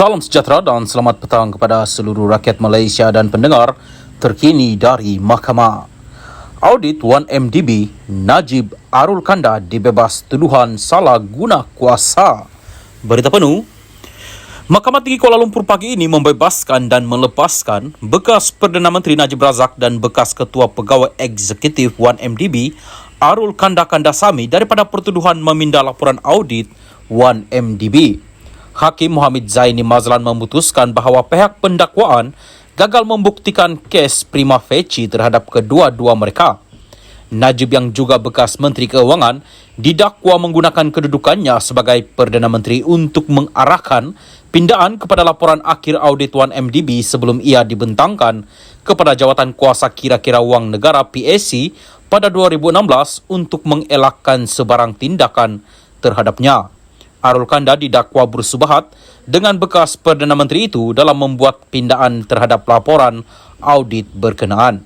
Salam sejahtera dan selamat petang kepada seluruh rakyat Malaysia dan pendengar terkini dari Mahkamah. Audit 1MDB, Najib Arul Kanda dibebas tuduhan salah guna kuasa. Berita penuh. Mahkamah Tinggi Kuala Lumpur pagi ini membebaskan dan melepaskan bekas Perdana Menteri Najib Razak dan bekas Ketua Pegawai Eksekutif 1MDB Arul Kanda Kandasamy daripada pertuduhan meminda laporan audit 1MDB. Hakim Muhammad Zaini Mazlan memutuskan bahawa pihak pendakwaan gagal membuktikan kes prima facie terhadap kedua-dua mereka. Najib yang juga bekas Menteri Keuangan didakwa menggunakan kedudukannya sebagai Perdana Menteri untuk mengarahkan pindaan kepada laporan akhir audit 1MDB sebelum ia dibentangkan kepada Jawatan Kuasa Kira-kira Wang Negara PAC pada 2016 untuk mengelakkan sebarang tindakan terhadapnya. Arul Kanda didakwa bersubahat dengan bekas Perdana Menteri itu dalam membuat pindaan terhadap laporan audit berkenaan.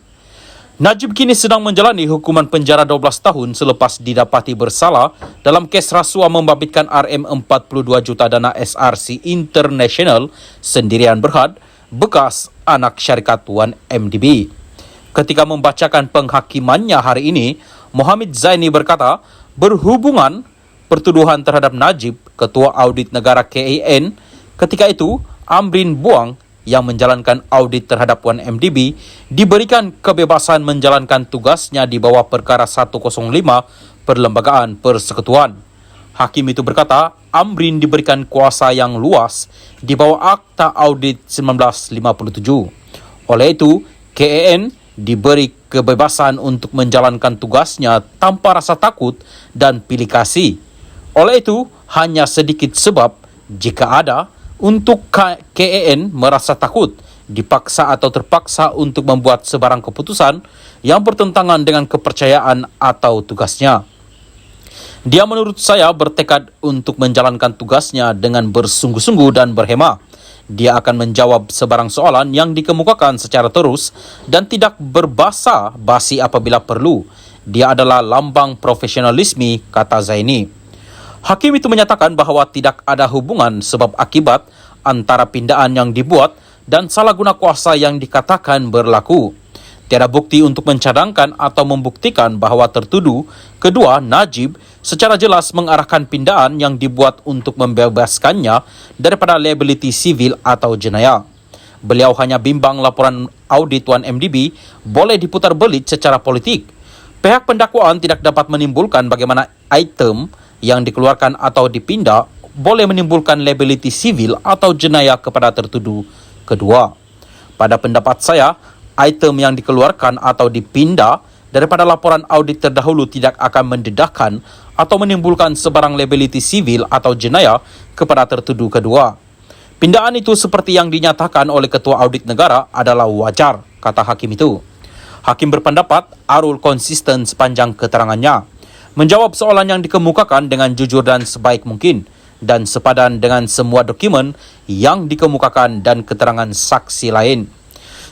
Najib kini sedang menjalani hukuman penjara 12 tahun selepas didapati bersalah dalam kes rasuah membabitkan RM42 juta dana SRC International Sendirian Berhad, bekas anak syarikat 1MDB. Ketika membacakan penghakimannya hari ini, Muhammad Zaini berkata, berhubungan pertuduhan terhadap Najib, Ketua Audit Negara KAN, ketika itu Amrin Buang yang menjalankan audit terhadap 1MDB diberikan kebebasan menjalankan tugasnya di bawah Perkara 105 Perlembagaan Persekutuan. Hakim itu berkata, Amrin diberikan kuasa yang luas di bawah Akta Audit 1957. Oleh itu, KAN diberi kebebasan untuk menjalankan tugasnya tanpa rasa takut dan pilih kasih. Oleh itu, hanya sedikit sebab, jika ada, untuk KAN merasa takut, dipaksa atau terpaksa untuk membuat sebarang keputusan yang bertentangan dengan kepercayaan atau tugasnya. Dia menurut saya bertekad untuk menjalankan tugasnya dengan bersungguh-sungguh dan berhemah. Dia akan menjawab sebarang soalan yang dikemukakan secara terus dan tidak berbasa basi apabila perlu. Dia adalah lambang profesionalisme, kata Zaini. Hakim itu menyatakan bahawa tidak ada hubungan sebab akibat antara pindaan yang dibuat dan salah guna kuasa yang dikatakan berlaku. Tiada bukti untuk mencadangkan atau membuktikan bahawa tertuduh kedua Najib secara jelas mengarahkan pindaan yang dibuat untuk membebaskannya daripada liability sivil atau jenayah. Beliau hanya bimbang laporan audit 1MDB boleh diputar belit secara politik. Pihak pendakwaan tidak dapat menimbulkan bagaimana item yang dikeluarkan atau dipindah boleh menimbulkan liability sivil atau jenayah kepada tertuduh kedua. Pada pendapat saya, item yang dikeluarkan atau dipindah daripada laporan audit terdahulu tidak akan mendedahkan atau menimbulkan sebarang liability sivil atau jenayah kepada tertuduh kedua. Pindaan itu seperti yang dinyatakan oleh Ketua Audit Negara adalah wajar, kata hakim itu. Hakim berpendapat Arul konsisten sepanjang keterangannya, menjawab soalan yang dikemukakan dengan jujur dan sebaik mungkin dan sepadan dengan semua dokumen yang dikemukakan dan keterangan saksi lain.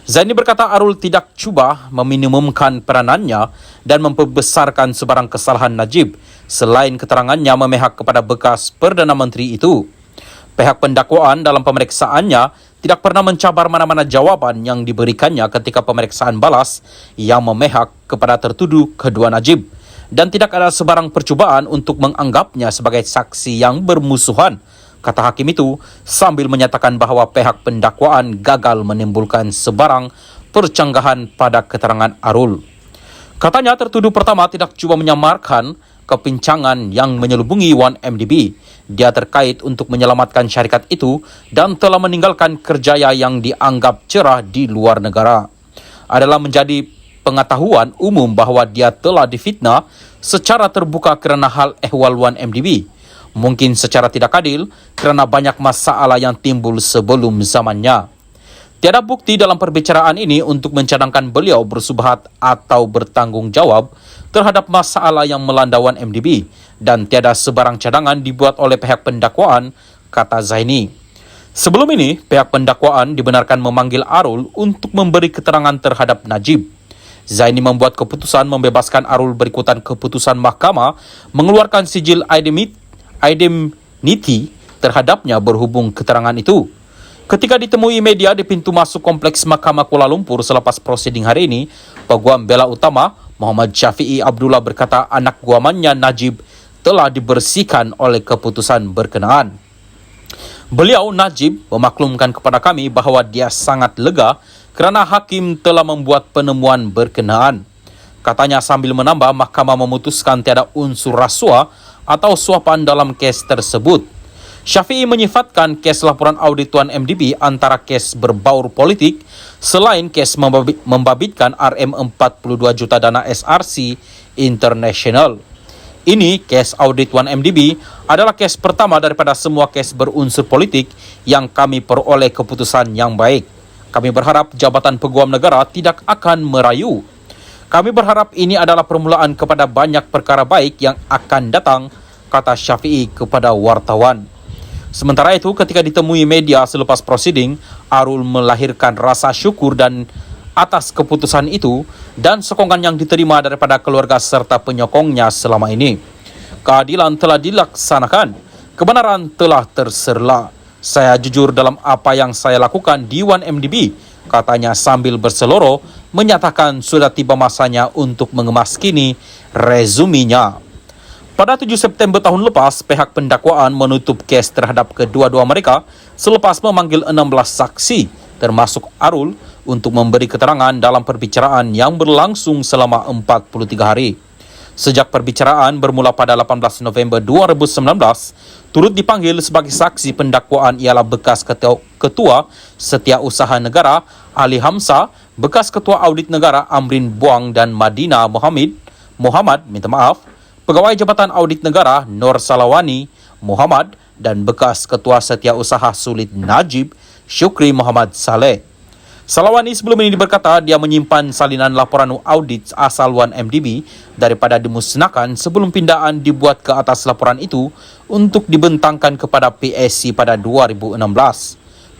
Zaini berkata Arul tidak cuba meminimumkan peranannya dan memperbesarkan sebarang kesalahan Najib selain keterangannya memihak kepada bekas Perdana Menteri itu. Pihak pendakwaan dalam pemeriksaannya tidak pernah mencabar mana-mana jawaban yang diberikannya ketika pemeriksaan balas yang memihak kepada tertuduh kedua Najib. Dan tidak ada sebarang percubaan untuk menganggapnya sebagai saksi yang bermusuhan, kata hakim itu sambil menyatakan bahawa pihak pendakwaan gagal menimbulkan sebarang percanggahan pada keterangan Arul. Katanya tertuduh pertama tidak cuba menyamarkan kepincangan yang menyelubungi 1MDB. Dia terkait untuk menyelamatkan syarikat itu dan telah meninggalkan kerjaya yang dianggap cerah di luar negara. Adalah menjadi pengetahuan umum bahawa dia telah difitnah secara terbuka kerana hal ehwal 1MDB. Mungkin secara tidak adil kerana banyak masalah yang timbul sebelum zamannya. Tiada bukti dalam perbicaraan ini untuk mencadangkan beliau bersubahat atau bertanggungjawab terhadap masalah yang melanda 1MDB dan tiada sebarang cadangan dibuat oleh pihak pendakwaan, kata Zaini. Sebelum ini, pihak pendakwaan dibenarkan memanggil Arul untuk memberi keterangan terhadap Najib. Zaini membuat keputusan membebaskan Arul berikutan keputusan mahkamah mengeluarkan sijil indemnity terhadapnya berhubung keterangan itu. Ketika ditemui media di pintu masuk kompleks Mahkamah Kuala Lumpur selepas prosiding hari ini, Peguam Bela Utama Muhammad Syafiee Abdullah berkata anak guamannya Najib telah dibersihkan oleh keputusan berkenaan. Beliau, Najib, memaklumkan kepada kami bahawa dia sangat lega kerana hakim telah membuat penemuan berkenaan. Katanya sambil menambah, mahkamah memutuskan tiada unsur rasuah atau suapan dalam kes tersebut. Syafiee menyifatkan kes laporan audit Tuan MDB antara kes berbaur politik selain kes membabitkan RM42 juta dana SRC International. Ini, kes audit Tuan MDB, adalah kes pertama daripada semua kes berunsur politik yang kami peroleh keputusan yang baik. Kami berharap Jabatan Peguam Negara tidak akan merayu. Kami berharap ini adalah permulaan kepada banyak perkara baik yang akan datang, kata Syafiee kepada wartawan. Sementara itu, ketika ditemui media selepas prosiding, Arul melahirkan rasa syukur dan atas keputusan itu dan sokongan yang diterima daripada keluarga serta penyokongnya selama ini. Keadilan telah dilaksanakan, kebenaran telah terserla. Saya jujur dalam apa yang saya lakukan di 1MDB, katanya sambil berseloroh menyatakan sudah tiba masanya untuk mengemaskini resuminya. Pada 7 September tahun lepas, pihak pendakwaan menutup kes terhadap kedua-dua mereka selepas memanggil 16 saksi, termasuk Arul, untuk memberi keterangan dalam perbicaraan yang berlangsung selama 43 hari. Sejak perbicaraan bermula pada 18 November 2019, turut dipanggil sebagai saksi pendakwaan ialah bekas Ketua Setiausaha Negara Ali Hamzah, bekas Ketua Audit Negara Amrin Buang dan Madina Muhammad, Pegawai Jabatan Audit Negara Nur Salawani Muhammad dan bekas Ketua Setiausaha Sulit Najib Syukri Muhammad Saleh. Salawani sebelum ini berkata dia menyimpan salinan laporan audit asal 1MDB daripada dimusnahkan sebelum pindaan dibuat ke atas laporan itu untuk dibentangkan kepada PSC pada 2016.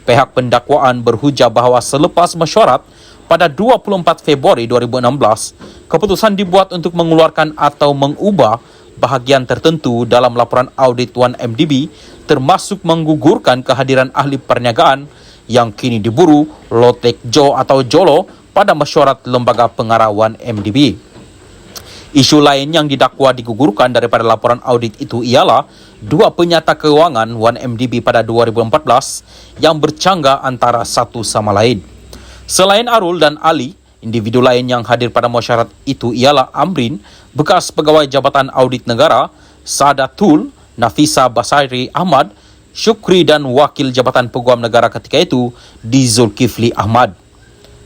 Pihak pendakwaan berhujah bahawa selepas mesyuarat pada 24 Februari 2016, keputusan dibuat untuk mengeluarkan atau mengubah bahagian tertentu dalam laporan audit 1MDB, termasuk menggugurkan kehadiran ahli perniagaan yang kini diburu Lotek Jo atau Jolo pada mesyuarat lembaga pengarah 1MDB. Isu lain yang didakwa digugurkan daripada laporan audit itu ialah dua penyata keuangan 1MDB pada 2014 yang bercanggah antara satu sama lain. Selain Arul dan Ali, individu lain yang hadir pada mesyuarat itu ialah Amrin, bekas pegawai Jabatan Audit Negara, Sadatul, Nafisa Basairi Ahmad, Syukri dan Wakil Jabatan Peguam Negara ketika itu, di Zulkifli Ahmad.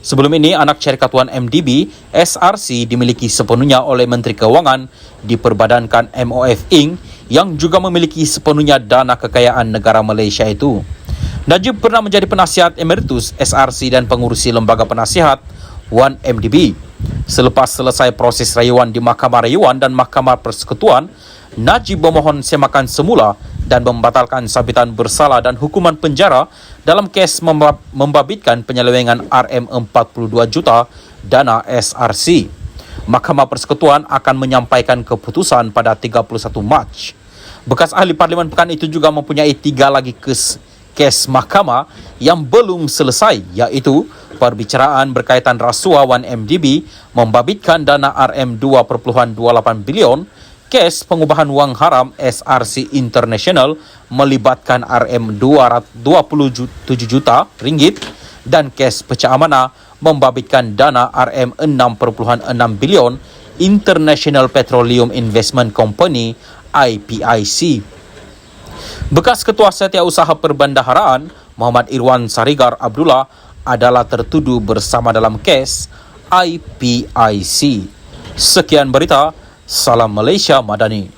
Sebelum ini, anak syarikat 1MDB, SRC, dimiliki sepenuhnya oleh Menteri Keuangan, diperbadankan MOF Inc. yang juga memiliki sepenuhnya dana kekayaan negara Malaysia itu. Najib pernah menjadi penasihat emeritus SRC dan pengurusi lembaga penasihat 1MDB. Selepas selesai proses rayuan di Mahkamah Rayuan dan Mahkamah Persekutuan, Najib memohon semakan semula dan membatalkan sabitan bersalah dan hukuman penjara dalam kes membabitkan penyelewengan RM42 juta dana SRC. Mahkamah Persekutuan akan menyampaikan keputusan pada 31 Mac. Bekas ahli Parlimen Pekan itu juga mempunyai 3 lagi kes mahkamah yang belum selesai, iaitu perbicaraan berkaitan rasuah 1MDB membabitkan dana RM2.28 bilion, kes pengubahan wang haram SRC International melibatkan RM227 juta ringgit dan kes pecah amanah membabitkan dana RM6.6 bilion International Petroleum Investment Company IPIC. Bekas Ketua Setiausaha Perbendaharaan Muhammad Irwan Sarigar Abdullah adalah tertuduh bersama dalam kes IPIC. Sekian berita, Salam Malaysia Madani.